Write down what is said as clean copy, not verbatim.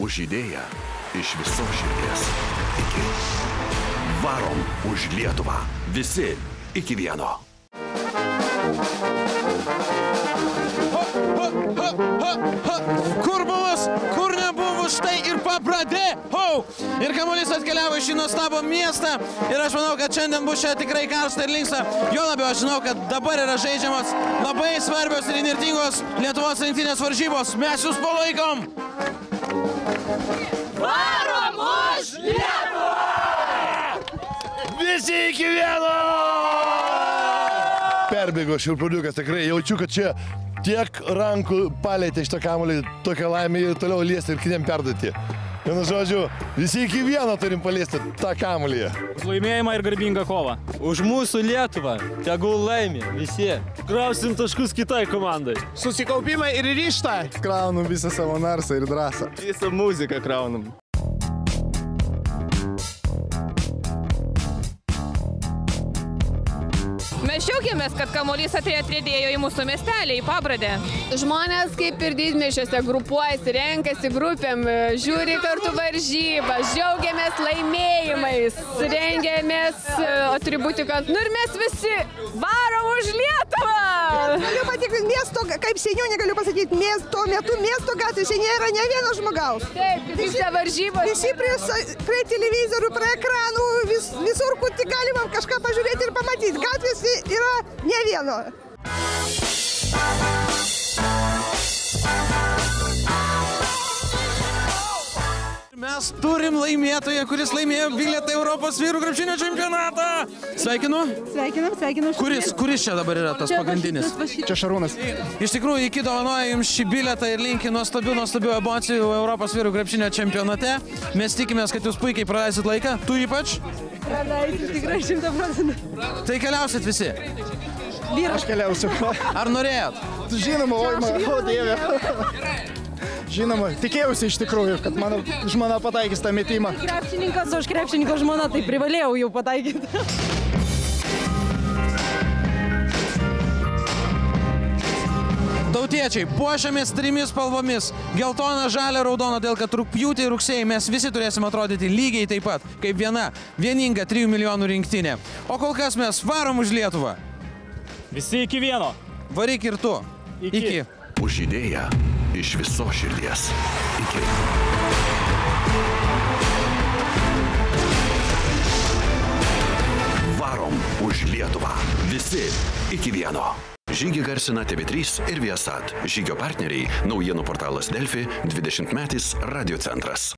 už idėją iš visos širdies. Iki. Varom už Lietuvą. Visi iki vieno. Kur buvus, kur nebuvus, štai ir Pabradė. Ir kamuolys atkeliavo į šį nuostabų miestą. Ir aš manau, kad šiandien bus čia tikrai karšta ir linksma. Jo labiau aš žinau, kad dabar yra žaidžiamas labai svarbios ir įnirtingos Lietuvos rinktinės varžybos. Mes jūs palaikom. Varom už Lietuvą! Visi iki vieno! Perbėgo šiurpuliukas, tikrai jaučiu, kad čia tiek rankų palėtė šitą kamuolį, tokią laimę ir toliau liesti ir kitiem perduoti. Vienu žodžiu, visi iki vieno turim paliesti tą kamuolį. Už laimėjimą ir garbingą kovą. Už mūsų Lietuvą, tegul laimė visi. Krausim taškus kitai komandai. Susikaupimą ir ryžtą. Kraunam visą savo narsą ir drąsą. Visą muziką kraunam. Mes džiaugiamės, kad kamuolys atriedėjo į mūsų miestelį, į Pabradę. Žmonės kaip ir didmiesčiuose grupuojasi, renkasi grupėm, žiūri kartu varžybas, džiaugiamės laimėjimais, rengiamės atributiką. Nu ir mes visi varom už Lietuvą! Galiu patikrinti miesto, kaip seniūnė galiu pasakyti, miesto metu miesto gatvėse nėra ne vieno žmogaus. Taip, visi varžybos. Visi prie televizorių, prie ekranų, visur, kur tik galima kažką pažiūrėti ir pamatyti. Gatvėse yra ne vieno. Mes turim laimėtoją, kuris laimėjo bilietą Europos vyrų krepšinio čempionatą. Sveikinu. Sveikinu. Kuris čia dabar yra tas pagrindinis? Čia Šarūnas. Iš tikrųjų, iki dovanoja jums šį bilietą ir linki nuostabių emocijų Europos vyrų krepšinio čempionate. Mes tikimės, kad jūs puikiai praleisit laiką. Tu ypač? Praleisit tikrai 100%. Tai keliausit visi? Aš keliausiu. Ar norėjot? Žinoma, o Dieve. Žinoma, tikėjausi iš tikrųjų, kad mano žmona pataikys tą metimą. Krepšininkas, o aš krepšininko žmona, tai privalėjau jau pataikyti. Tautiečiai, puošiamės 3 spalvomis – geltona, žalia, raudona, dėl kad rugpjūtį ir rugsėjį mes visi turėsim atrodyti lygiai taip pat, kaip vieninga 3 milijonų rinktinė. O kol kas mes varom už Lietuvą. Visi iki vieno. Varyk ir tu. Iki. Už idėją iš visos širdies. Iki. Varom už Lietuvą. Visi iki vieno. Žygį garsina TV3 ir Viasat. Žygio partneriai – naujienų portalas Delfi, 20-metis Radio centras.